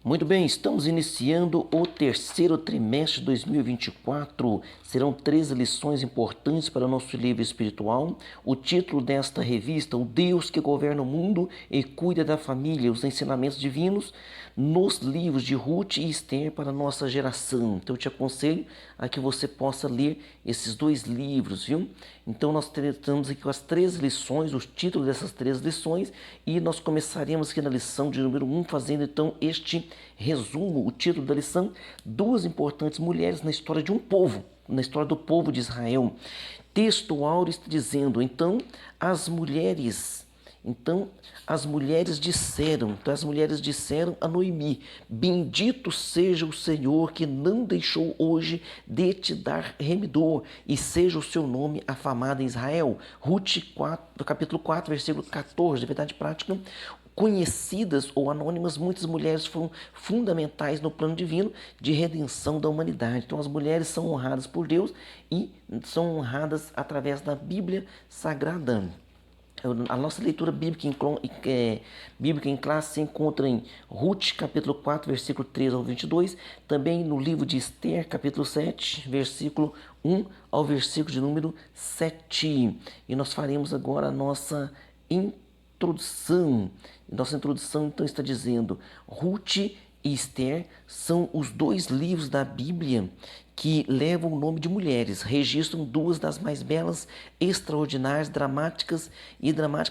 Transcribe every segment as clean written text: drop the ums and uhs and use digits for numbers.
Muito bem, estamos iniciando o terceiro trimestre de 2024. Serão 13 lições importantes para o nosso livro espiritual. O título desta revista, O Deus que governa o mundo e cuida da família, os ensinamentos divinos nos livros de Ruth e Esther para a nossa geração. Então eu te aconselho a que você possa ler esses dois livros, viu? Então nós estamos aqui com as 13 lições, os títulos dessas 13 lições, e nós começaremos aqui na lição de número 1, fazendo então este resumo, o título da lição: duas importantes mulheres na história de um povo, na história do povo de Israel. Texto áureo está dizendo, as mulheres as mulheres disseram a Noemi: bendito seja o Senhor que não deixou hoje de te dar remidor, e seja o seu nome afamado em Israel. Ruth 4, capítulo 4, versículo 14, de verdade prática. Conhecidas ou anônimas, muitas mulheres foram fundamentais no plano divino de redenção da humanidade. Então as mulheres são honradas por Deus e são honradas através da Bíblia Sagrada. A nossa leitura bíblica em classe se encontra em Ruth, capítulo 4, versículo 3 ao 22, também no livro de Esther, capítulo 7, versículo 1 ao versículo de número 7. E nós faremos agora a nossa introdução. Nossa introdução, então, está dizendo: Ruth e Esther são os dois livros da Bíblia que levam o nome de mulheres, registram duas das mais belas, extraordinárias, dramáticas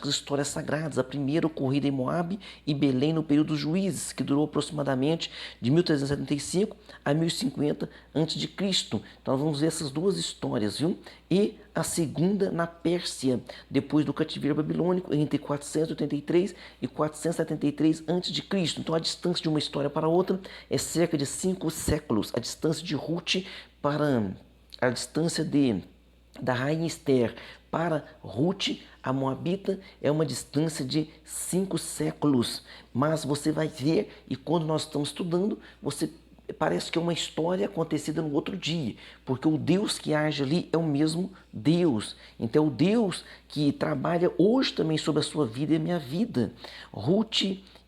histórias sagradas. A primeira ocorrida em Moabe e Belém no período dos Juízes, que durou aproximadamente de 1375 a 1050 a.C. Então vamos ver essas duas histórias, viu? E a segunda na Pérsia, depois do cativeiro babilônico, entre 483 e 473 a.C. Então a distância de uma história para outra é cerca de 5 séculos. A distância de Ruth para a distância da rainha Esther para Ruth, a Moabita, é uma distância de 5 séculos. Mas você vai ver, e quando nós estamos estudando, você parece que é uma história acontecida no outro dia, porque o Deus que age ali é o mesmo Deus. Então, o Deus que trabalha hoje também sobre a sua vida e a minha vida. Ruth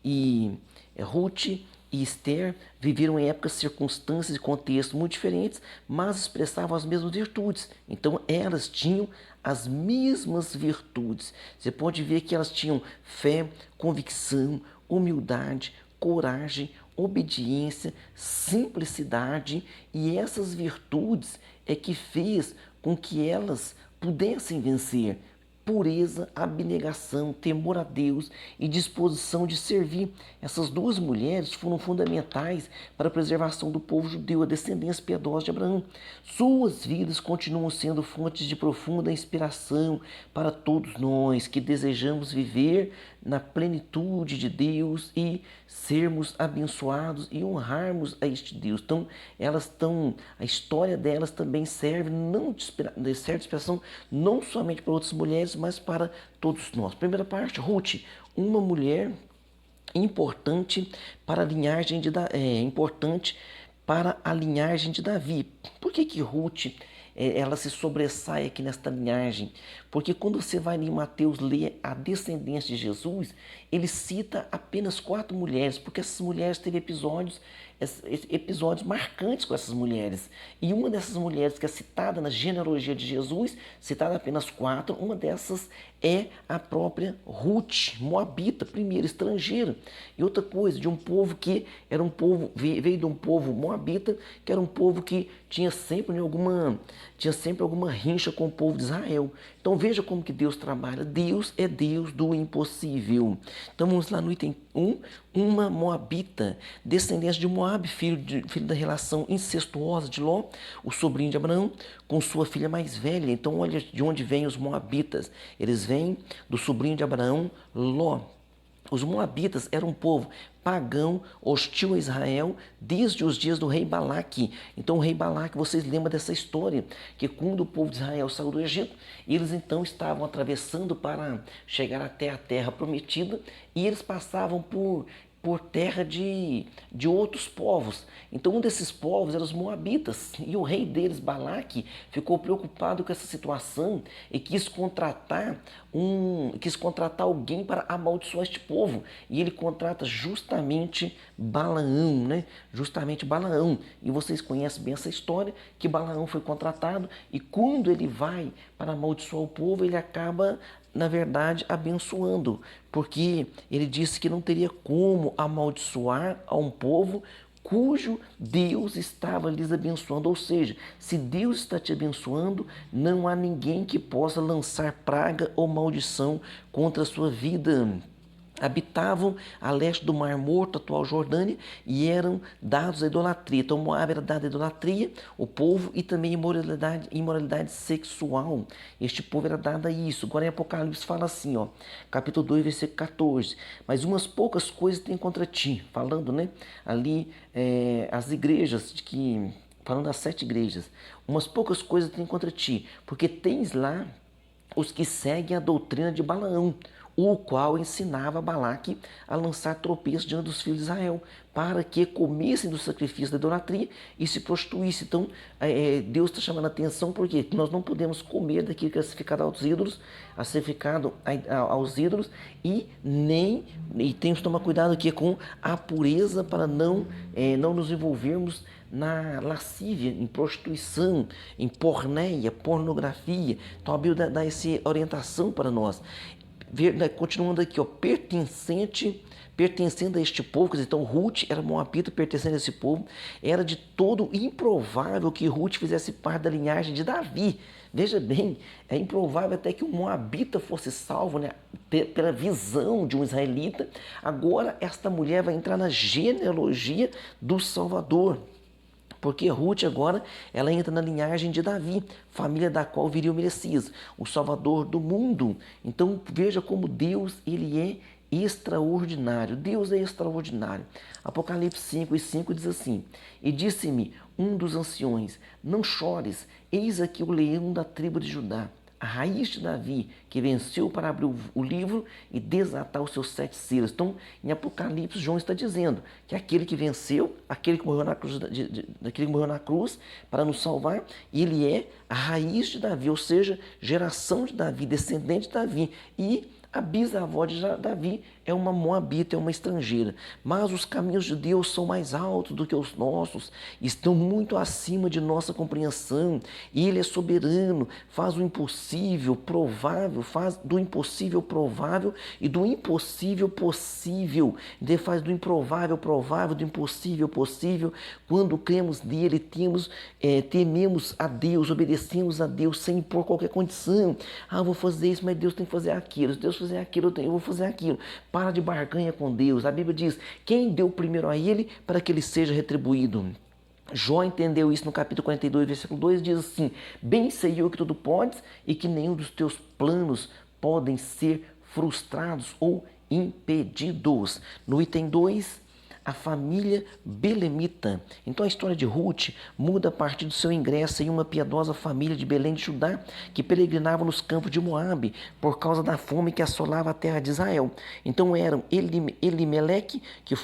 e Esther viveram em épocas, circunstâncias e contextos muito diferentes, mas expressavam as mesmas virtudes. Então, elas tinham as mesmas virtudes. Você pode ver que elas tinham fé, convicção, humildade, coragem, obediência, simplicidade, e essas virtudes é que fez com que elas pudessem vencer. Pureza, abnegação, temor a Deus e disposição de servir. Essas duas mulheres foram fundamentais para a preservação do povo judeu, a descendência piedosa de Abraão. Suas vidas continuam sendo fontes de profunda inspiração para todos nós que desejamos viver na plenitude de Deus e sermos abençoados e honrarmos a este Deus. Então, a história delas também serve de inspiração não somente para outras mulheres, mas para todos nós. Primeira parte, Ruth, uma mulher importante para a linhagem de Davi. Por que Ruth ela se sobressai aqui nesta linhagem? Porque quando você vai em Mateus ler a descendência de Jesus, ele cita apenas 4 mulheres, porque essas mulheres teve episódios marcantes com essas mulheres. E uma dessas mulheres que é citada na genealogia de Jesus, citada apenas 4, uma dessas é a própria Ruth, moabita, primeira estrangeira. E outra coisa, de um povo que era um povo, veio de um povo moabita, que era um povo que tinha sempre alguma rincha com o povo de Israel. Então veja como que Deus trabalha. Deus é Deus do impossível. Então vamos lá no item 1, uma moabita, descendente de Moabe, filho da relação incestuosa de Ló, o sobrinho de Abraão, com sua filha mais velha. Então olha de onde vêm os moabitas. Eles vêm do sobrinho de Abraão, Ló. Os moabitas eram um povo pagão, hostil a Israel, desde os dias do rei Balaque. Então o rei Balaque, vocês lembram dessa história, que quando o povo de Israel saiu do Egito, eles então estavam atravessando para chegar até a terra prometida, e eles passavam por por terra de outros povos. Então um desses povos eram os moabitas, e o rei deles, Balaque, ficou preocupado com essa situação e quis contratar alguém para amaldiçoar este povo. E ele contrata justamente Balaão, né? Justamente Balaão. E vocês conhecem bem essa história, que Balaão foi contratado e quando ele vai para amaldiçoar o povo, ele acaba, na verdade, abençoando, porque ele disse que não teria como amaldiçoar a um povo cujo Deus estava lhes abençoando. Ou seja, se Deus está te abençoando, não há ninguém que possa lançar praga ou maldição contra a sua vida. Habitavam a leste do Mar Morto, atual Jordânia, e eram dados à idolatria. Então Moab era dado à idolatria, o povo, e também imoralidade sexual. Este povo era dado a isso. Agora em Apocalipse fala assim, ó, capítulo 2, versículo 14. Mas umas poucas coisas tem contra ti. Falando, né? Ali as igrejas, falando das 7 igrejas. Umas poucas coisas tem contra ti, porque tens lá os que seguem a doutrina de Balaão, o qual ensinava Balaque a lançar tropeços diante dos filhos de Israel, para que comessem do sacrifício da idolatria e se prostituíssem. Então, Deus está chamando a atenção porque nós não podemos comer daquilo que é sacrificado aos ídolos, e temos que tomar cuidado aqui com a pureza para não nos envolvermos na lascívia, em prostituição, em pornografia. Então a Bíblia dá essa orientação para nós. Continuando aqui, ó, pertencendo a este povo, quer dizer, então Ruth era moabita, pertencendo a esse povo, era de todo improvável que Ruth fizesse parte da linhagem de Davi. Veja bem, é improvável até que um moabita fosse salvo, né, pela visão de um israelita. Agora esta mulher vai entrar na genealogia do Salvador. Porque Ruth agora, ela entra na linhagem de Davi, família da qual viria o Messias, o Salvador do mundo. Então veja como Deus, ele é extraordinário. Deus é extraordinário. Apocalipse 5:5 diz assim: E disse-me um dos anciões, não chores, eis aqui o leão da tribo de Judá, a raiz de Davi, que venceu para abrir o livro e desatar os seus 7 selos. Então, em Apocalipse, João está dizendo que aquele que venceu, aquele que morreu na cruz para nos salvar, ele é a raiz de Davi, ou seja, geração de Davi, descendente de Davi. E a bisavó de Davi é uma moabita, é uma estrangeira. Mas os caminhos de Deus são mais altos do que os nossos, estão muito acima de nossa compreensão. E Ele é soberano, faz o impossível provável, faz do impossível provável e do impossível possível. Ele faz do improvável provável, do impossível possível. Quando cremos nele, tememos a Deus, obedecemos a Deus sem impor qualquer condição. Eu vou fazer isso, mas Deus tem que fazer aquilo. Se Deus fazer aquilo, eu vou fazer aquilo. Para de barganha com Deus. A Bíblia diz: quem deu primeiro a ele para que ele seja retribuído? Jó entendeu isso no capítulo 42, versículo 2, diz assim: bem sei eu que tudo podes e que nenhum dos teus planos podem ser frustrados ou impedidos. No item 2, a família belemita. Então a história de Ruth muda a partir do seu ingresso em uma piedosa família de Belém de Judá, que peregrinava nos campos de Moabe por causa da fome que assolava a terra de Israel. Então eram Elimeleque, que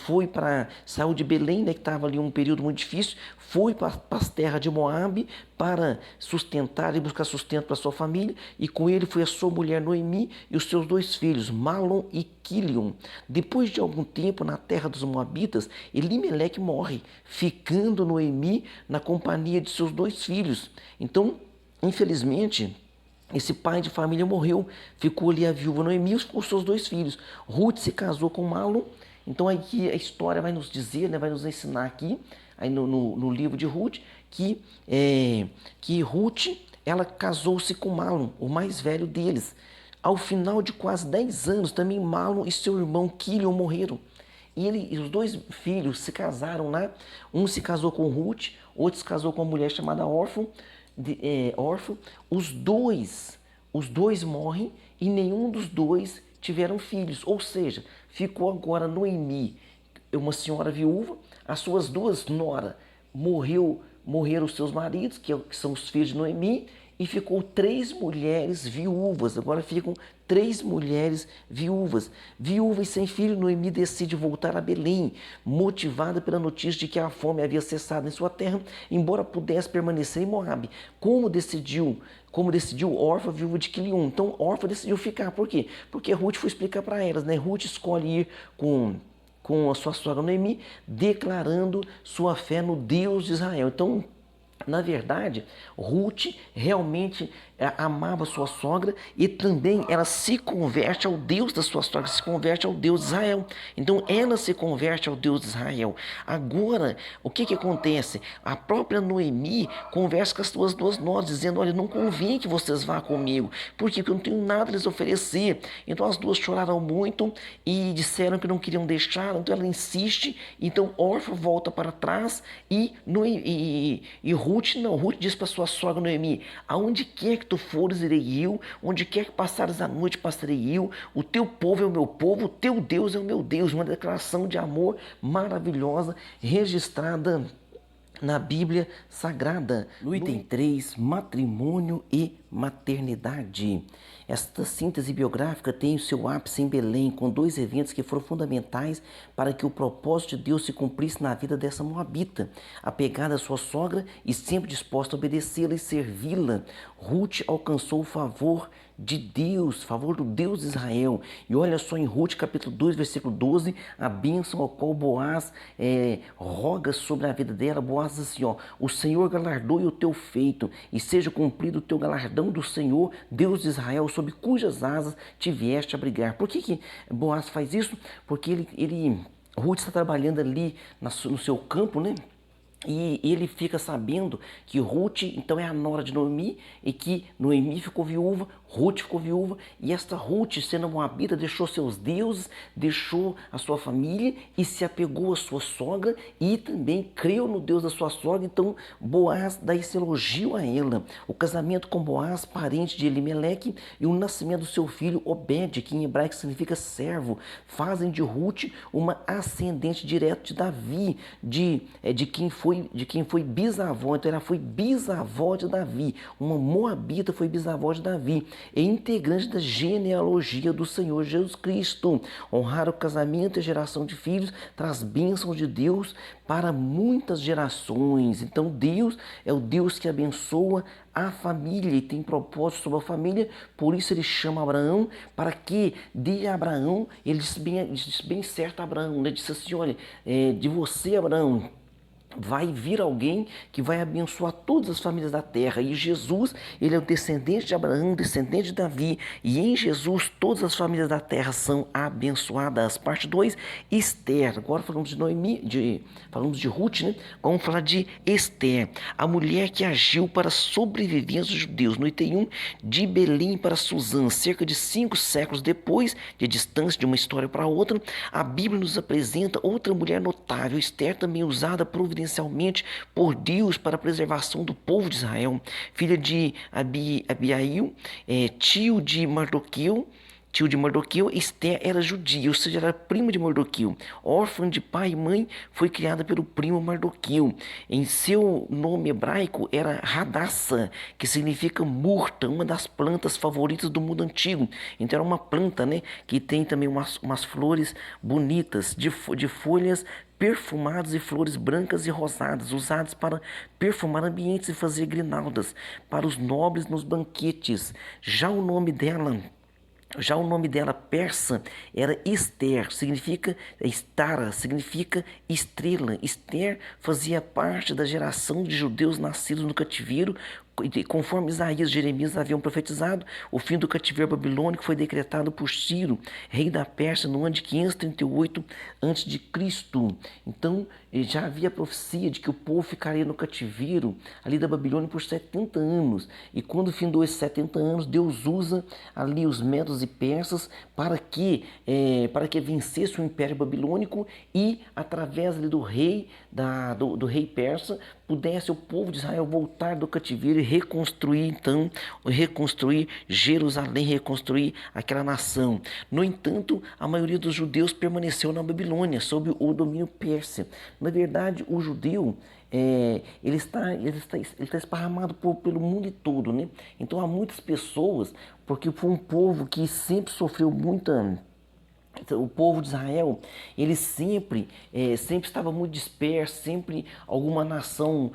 saiu de Belém, né, que estava ali um período muito difícil, foi para as terras de Moabe para sustentar e buscar sustento para sua família, e com ele foi a sua mulher Noemi e os seus 2 filhos, Malom e Quilion. Depois de algum tempo na terra dos Moabitas, Elimeleque morre, ficando Noemi na companhia de seus 2 filhos. Então, infelizmente, esse pai de família morreu, ficou ali a viúva Noemi com os seus 2 filhos. Ruth se casou com Malom. Então aqui a história vai nos dizer, né, vai nos ensinar aqui, aí no livro de Ruth, que Ruth, ela casou-se com Malom, o mais velho deles. Ao final de quase 10 anos, também Malom e seu irmão Quilion morreram. E os 2 filhos se casaram lá. Um se casou com Ruth, outro se casou com uma mulher chamada Órfã. Os dois morrem e nenhum dos 2 tiveram filhos. Ou seja, ficou agora Noemi, uma senhora viúva, as suas 2 noras morreram os seus maridos, que são os filhos de Noemi, e ficou 3 mulheres viúvas. Agora ficam 3 mulheres viúvas. Viúva e sem filho, Noemi decide voltar a Belém, motivada pela notícia de que a fome havia cessado em sua terra, embora pudesse permanecer em Moabe. Como decidiu Orfa, viúva de Quilion. Então Orfa decidiu ficar. Por quê? Porque Ruth foi explicar para elas, né? Ruth escolhe ir com a sua sogra Noemi, declarando sua fé no Deus de Israel. Então, na verdade, Ruth realmente amava sua sogra e também ela se converte ao Deus da sua sogra, se converte ao Deus de Israel. Então ela se converte ao Deus de Israel. Agora, o que acontece? A própria Noemi conversa com as suas 2 noras, dizendo: olha, não convém que vocês vá comigo, porque eu não tenho nada a lhes oferecer. Então as duas choraram muito e disseram que não queriam deixar, então ela insiste. Então Orfa volta para trás e Ruth não. Ruth diz para sua sogra Noemi: aonde quer que tu fores, irei eu, onde quer que passares a noite, passarei eu, o teu povo é o meu povo, o teu Deus é o meu Deus. Uma declaração de amor maravilhosa, registrada na Bíblia Sagrada. No item 3, matrimônio e maternidade. Esta síntese biográfica tem o seu ápice em Belém, com 2 eventos que foram fundamentais para que o propósito de Deus se cumprisse na vida dessa moabita. Apegada à sua sogra e sempre disposta a obedecê-la e servi-la, Ruth alcançou o favor de Deus, favor do Deus de Israel. E olha só em Ruth capítulo 2, versículo 12, a bênção ao qual Boaz roga sobre a vida dela. Boaz diz assim, ó: o Senhor galardoe o teu feito e seja cumprido o teu galardão do Senhor, Deus de Israel, sob cujas asas te vieste a abrigar. Por que Boaz faz isso? Porque Ruth está trabalhando ali no seu campo, né? E ele fica sabendo que Ruth, então, é a nora de Noemi, e que Noemi ficou viúva, Ruth ficou viúva, e esta Ruth, sendo moabita, deixou seus deuses, deixou a sua família e se apegou à sua sogra e também creu no Deus da sua sogra. Então Boaz dá esse elogio a ela. O casamento com Boaz, parente de Elimeleque, e o nascimento do seu filho Obed, que em hebraico significa servo, fazem de Ruth uma ascendente direta de Davi, de quem foi bisavó. Então ela foi bisavó de Davi, uma moabita foi bisavó de Davi, é integrante da genealogia do Senhor Jesus Cristo. Honrar o casamento e a geração de filhos traz bênçãos de Deus para muitas gerações. Então Deus é o Deus que abençoa a família e tem propósito sobre a família. Por isso ele chama Abraão, para que dê a Abraão, ele disse bem certo a Abraão, né? Disse assim: olha, de você, Abraão, vai vir alguém que vai abençoar todas as famílias da terra. E Jesus, ele é o descendente de Abraão, descendente de Davi. E em Jesus, todas as famílias da terra são abençoadas. Parte 2, Esther. Agora falamos de Noemi, falamos de Ruth, né? Vamos falar de Esther, a mulher que agiu para a sobrevivência dos judeus. No item 1, de Belém para Suzã, cerca de 5 séculos depois de distância de uma história para outra, a Bíblia nos apresenta outra mulher notável, Esther, também usada providencialmente por Deus para a preservação do povo de Israel, filha de Abiail, tio de Mardoqueu. Esther era judia, ou seja, era prima de Mardoqueu. Órfã de pai e mãe, foi criada pelo primo Mardoqueu. Em seu nome hebraico era Hadassah, que significa murta, uma das plantas favoritas do mundo antigo. Então era uma planta, né, que tem também umas flores bonitas, de folhas perfumadas e flores brancas e rosadas, usadas para perfumar ambientes e fazer grinaldas para os nobres nos banquetes. Já o nome dela persa era Esther, significa Estara, significa estrela. Esther fazia parte da geração de judeus nascidos no cativeiro, conforme Isaías e Jeremias haviam profetizado. O fim do cativeiro babilônico foi decretado por Ciro, rei da Pérsia, no ano de 538 a.C. Então já havia profecia de que o povo ficaria no cativeiro ali da Babilônia por 70 anos. E quando findou esses 70 anos, Deus usa ali os medos e persas para que vencesse o Império Babilônico e, através ali do rei persa, pudesse o povo de Israel voltar do cativeiro e reconstruir então, reconstruir Jerusalém, reconstruir aquela nação. No entanto, a maioria dos judeus permaneceu na Babilônia, sob o domínio persa. Na verdade, o judeu ele está esparramado pelo mundo todo, né? Então há muitas pessoas, porque foi um povo que sempre sofreu muita. Então, o povo de Israel, ele sempre estava muito disperso, sempre alguma nação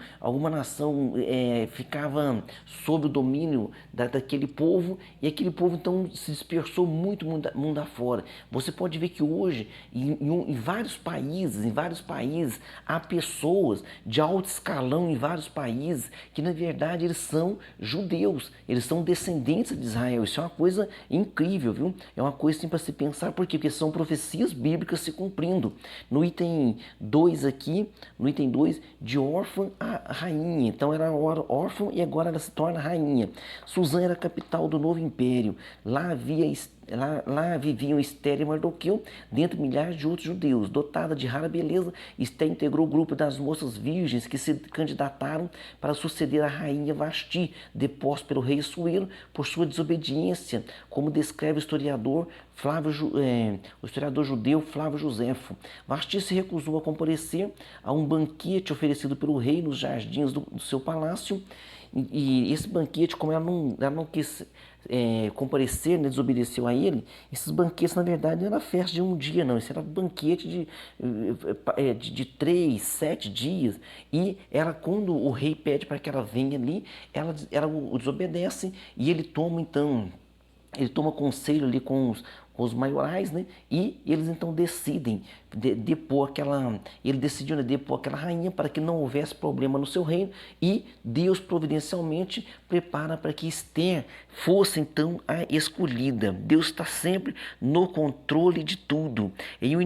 ficava sob o domínio daquele povo, e aquele povo então se dispersou muito mundo afora. Você pode ver que hoje, em vários países, há pessoas de alto escalão em vários países que na verdade eles são judeus, eles são descendentes de Israel. Isso é uma coisa incrível, viu? É uma coisa assim para se pensar, por quê? Porque são profecias bíblicas se cumprindo. No item 2 aqui, no item 2, de órfã a rainha. Então era órfã e agora ela se torna rainha. Suzã era a capital do novo império. Lá viviam Esther e Mardoqueu, dentre milhares de outros judeus. Dotada de rara beleza, Esther integrou o grupo das moças virgens que se candidataram para suceder a rainha Vasti, deposta pelo rei Assuero por sua desobediência, como descreve o historiador judeu Flávio Joséfo. Vasti se recusou a comparecer a um banquete oferecido pelo rei nos jardins do seu palácio. E esse banquete, como ela não quis comparecer, né, desobedeceu a ele, esses banquetes, na verdade, não era festa de um dia, não. Isso era banquete de 3, 7 dias. E ela, quando o rei pede para que ela venha ali, ela o desobedece e ele toma conselho ali com os maiorais, né? E eles então decidem ele decidiu, né, depor aquela rainha para que não houvesse problema no seu reino, e Deus providencialmente prepara para que Esther fosse então a escolhida. Deus está sempre no controle de tudo. Em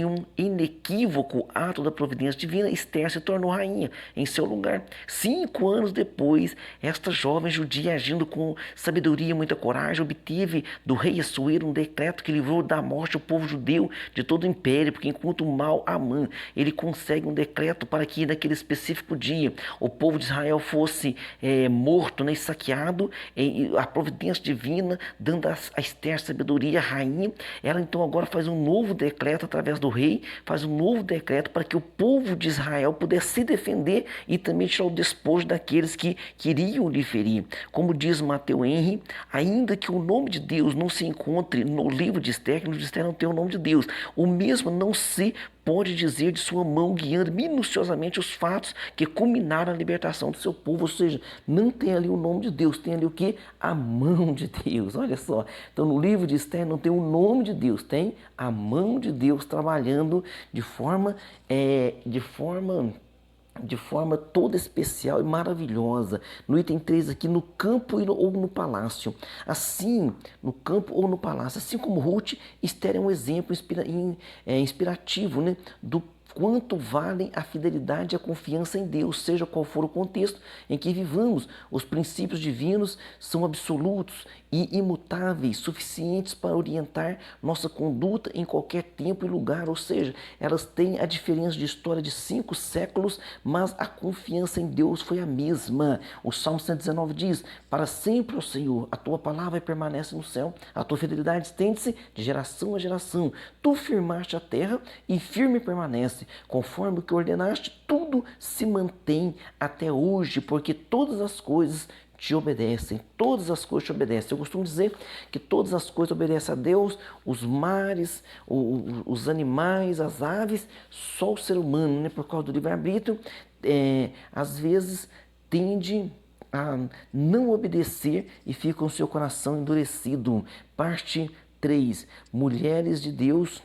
um inequívoco ato da providência divina, Esther se tornou rainha em seu lugar. 5 anos depois, esta jovem judia, agindo com sabedoria e muita coragem, obteve do rei Assuero um decreto que livrou da morte o povo judeu de todo o império, porque enquanto o mal Amã, ele consegue um decreto para que naquele específico dia o povo de Israel fosse morto, né, e saqueado, a providência divina dando a Esther sabedoria, a rainha, ela então agora faz um novo decreto através do rei, faz um novo decreto para que o povo de Israel pudesse se defender e também tirar o despojo daqueles que queriam lhe ferir. Como diz Mateus Henry, ainda que o nome de Deus não se encontre no livro de Esther, que no livro de Esther não tem o nome de Deus, o mesmo não se pode dizer de sua mão, guiando minuciosamente os fatos que culminaram a libertação do seu povo. Ou seja, não tem ali o nome de Deus, tem ali o que? A mão de Deus. Olha só, então no livro de Esther não tem o nome de Deus, tem a mão de Deus trabalhando de forma toda especial e maravilhosa. No item 3 aqui, no campo ou no palácio. Assim, no campo ou no palácio. Assim como Ruth, Esther é um exemplo inspirativo, né, do quanto valem a fidelidade e a confiança em Deus, seja qual for o contexto em que vivamos. Os princípios divinos são absolutos e imutáveis, suficientes para orientar nossa conduta em qualquer tempo e lugar. Ou seja, elas têm a diferença de história de 5 séculos, mas a confiança em Deus foi a mesma. O Salmo 119 diz: para sempre, ó Senhor, a tua palavra permanece no céu, a tua fidelidade estende-se de geração a geração. Tu firmaste a terra e firme permanece. Conforme o que ordenaste, tudo se mantém até hoje, porque todas as coisas te obedecem, todas as coisas te obedecem. Eu costumo dizer que todas as coisas obedecem a Deus, os mares, os animais, as aves, só o ser humano, né, por causa do livre-arbítrio, às vezes tende a não obedecer e fica com o seu coração endurecido. Parte 3. Mulheres de Deus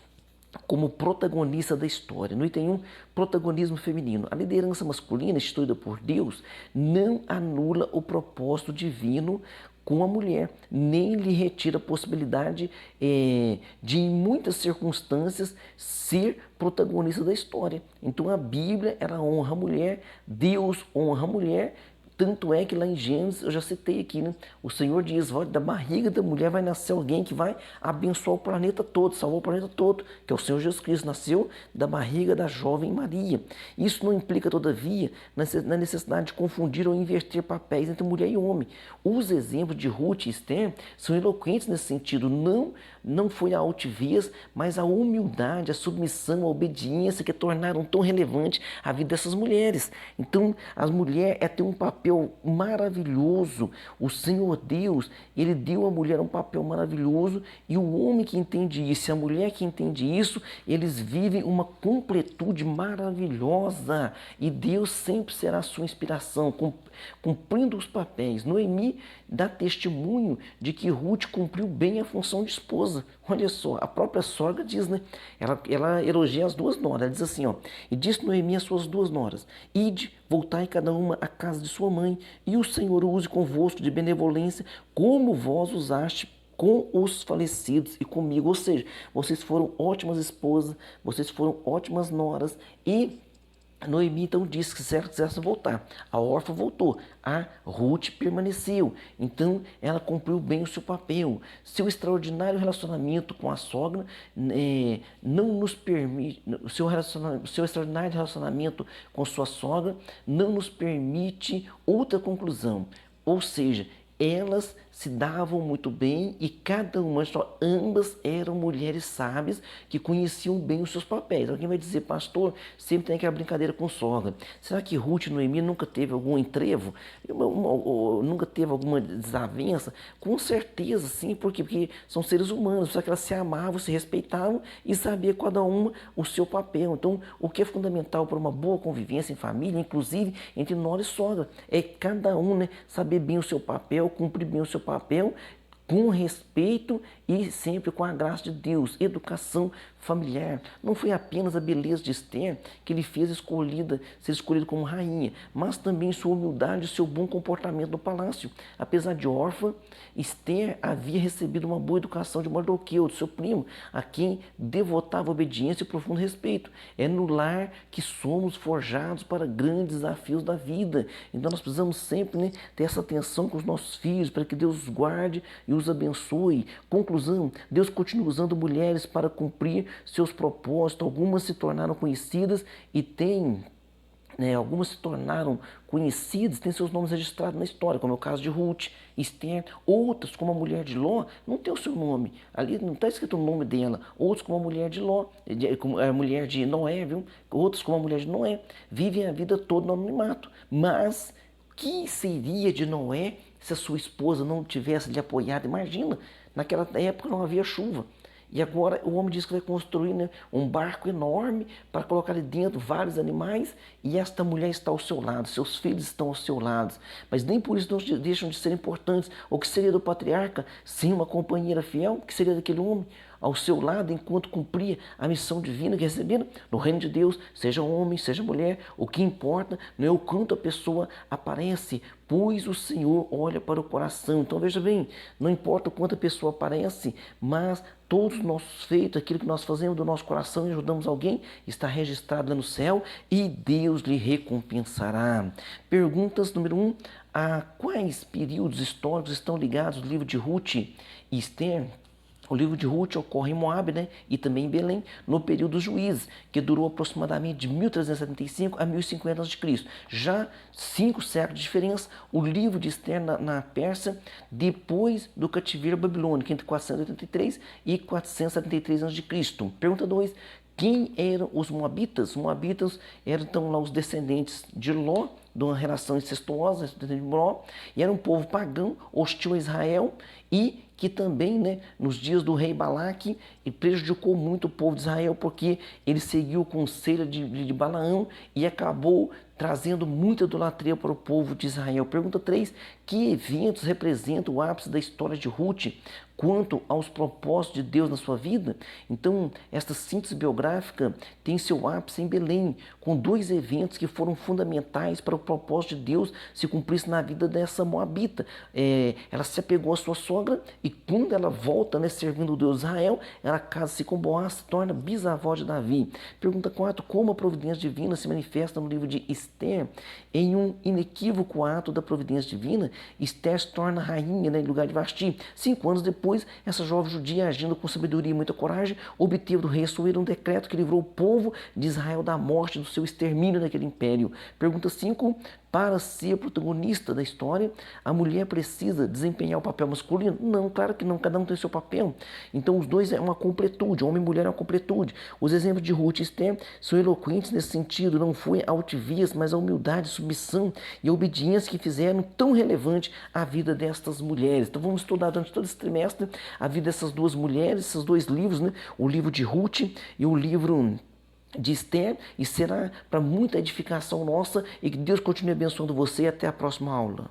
como protagonista da história. No item 1, protagonismo feminino. A liderança masculina instituída por Deus não anula o propósito divino com a mulher, nem lhe retira a possibilidade de, em muitas circunstâncias, ser protagonista da história. Então a Bíblia, ela honra a mulher, Deus honra a mulher, Tanto é que lá em Gênesis, eu já citei aqui, né? O Senhor diz, da barriga da mulher vai nascer alguém que vai abençoar o planeta todo, salvar o planeta todo, que é o Senhor Jesus Cristo, nasceu da barriga da jovem Maria. Isso não implica, todavia, na necessidade de confundir ou inverter papéis entre mulher e homem. Os exemplos de Ruth e Esther são eloquentes nesse sentido. Não foi a altivez, mas a humildade, a submissão, a obediência que tornaram tão relevante a vida dessas mulheres. Então, as mulheres têm um papel maravilhoso. O Senhor Deus, Ele deu à mulher um papel maravilhoso, e o homem que entende isso, e a mulher que entende isso, eles vivem uma completude maravilhosa, e Deus sempre será a sua inspiração, cumprindo os papéis. Noemi dá testemunho de que Ruth cumpriu bem a função de esposa. Olha só, a própria sogra diz, né? Ela elogia as duas noras. Ela diz assim, ó: e disse Noemi às suas duas noras: ide, voltai cada uma à casa de sua mãe, e o Senhor use convosco de benevolência, como vós usaste com os falecidos e comigo. Ou seja, vocês foram ótimas esposas, vocês foram ótimas noras, e Noemi então disse que se ela quisesse voltar, a órfã voltou, a Ruth permaneceu. Então ela cumpriu bem o seu papel. Seu extraordinário relacionamento com a sogra não nos permite, seu extraordinário relacionamento com sua sogra não nos permite outra conclusão. Ou seja, elas se davam muito bem, e cada uma, ambas eram mulheres sábias que conheciam bem os seus papéis. Alguém vai dizer: pastor, sempre tem aquela brincadeira com sogra. Será que Ruth e Noemi nunca teve algum entrevo? Nunca teve alguma desavença? Com certeza sim, porque são seres humanos, só que elas se amavam, se respeitavam e sabiam cada uma o seu papel. Então, o que é fundamental para uma boa convivência em família, inclusive entre nora e sogra, é cada um, né, saber bem o seu papel, cumprir bem o seu papel, com respeito e sempre com a graça de Deus. Educação familiar. Não foi apenas a beleza de Esther que lhe fez ser escolhida como rainha, mas também sua humildade e seu bom comportamento no palácio. Apesar de órfã, Esther havia recebido uma boa educação de Mardoqueu, do seu primo, a quem devotava obediência e profundo respeito. É no lar que somos forjados para grandes desafios da vida. Então nós precisamos sempre, né, ter essa atenção com os nossos filhos, para que Deus os guarde e os abençoe. Conclusão: Deus continua usando mulheres para cumprir seus propósitos. Algumas se tornaram conhecidas e algumas se tornaram conhecidas, têm seus nomes registrados na história, como é o caso de Ruth, Esther. Outras, como a mulher de Ló, não tem o seu nome, ali não está escrito o nome dela. Outros, como a mulher de Ló, como a mulher de Noé, viu? Outros, como a mulher de Noé, vivem a vida toda no anonimato. Mas que seria de Noé se a sua esposa não tivesse lhe apoiado? Imagina, naquela época não havia chuva. E agora o homem diz que vai construir, né, um barco enorme para colocar ali dentro vários animais, e esta mulher está ao seu lado, seus filhos estão ao seu lado. Mas nem por isso não deixam de ser importantes. O que seria do patriarca sem uma companheira fiel? O que seria daquele homem ao seu lado enquanto cumpria a missão divina que recebera? No reino de Deus, seja homem, seja mulher, o que importa não é o quanto a pessoa aparece, pois o Senhor olha para o coração. Então veja bem, não importa o quanto a pessoa aparece, mas todos os nossos feitos, aquilo que nós fazemos do nosso coração e ajudamos alguém, está registrado lá no céu, e Deus lhe recompensará. Perguntas número 1. A quais períodos históricos estão ligados o livro de Ruth e Esther? O livro de Ruth ocorre em Moabe, né, e também em Belém, no período dos juízes, que durou aproximadamente de 1375 a 1050 a.C. Já 5 séculos de diferença. O livro de Esther na Pérsia, depois do cativeiro babilônico, entre 483 e 473 a.C. Pergunta 2. Quem eram os Moabitas? Os Moabitas eram então lá os descendentes de Ló, de uma relação incestuosa, de Ló, e era um povo pagão, hostil a Israel, e que também, né, nos dias do rei Balaque, prejudicou muito o povo de Israel, porque ele seguiu o conselho de Balaão e acabou trazendo muita idolatria para o povo de Israel. Pergunta 3. Que eventos representam o ápice da história de Ruth? quanto aos propósitos de Deus na sua vida? Então, esta síntese biográfica tem seu ápice em Belém, com dois eventos que foram fundamentais para o propósito de Deus se cumprisse na vida dessa moabita. Ela se apegou à sua sogra e quando ela volta, né, servindo o Deus de Israel, ela casa-se com Boaz, se torna bisavó de Davi. Pergunta 4. Como a providência divina se manifesta no livro de Esther? Em um inequívoco ato da providência divina, Esther se torna rainha, né, em lugar de Vasti. 5 anos depois, essa jovem judia, agindo com sabedoria e muita coragem, obteve do rei Assuero um decreto que livrou o povo de Israel da morte, do seu extermínio naquele império. Pergunta 5. Para ser protagonista da história, a mulher precisa desempenhar o papel masculino? Não, claro que não, cada um tem seu papel. Então os dois é uma completude, homem e mulher é uma completude. Os exemplos de Ruth e Esther são eloquentes nesse sentido, não foi a altivez, mas a humildade, a submissão e a obediência que fizeram tão relevante a vida destas mulheres. Então vamos estudar durante todo esse trimestre a vida dessas duas mulheres, esses dois livros, né? O livro de Ruth e o livro de Esther, e será para muita edificação nossa, e que Deus continue abençoando você. Até a próxima aula.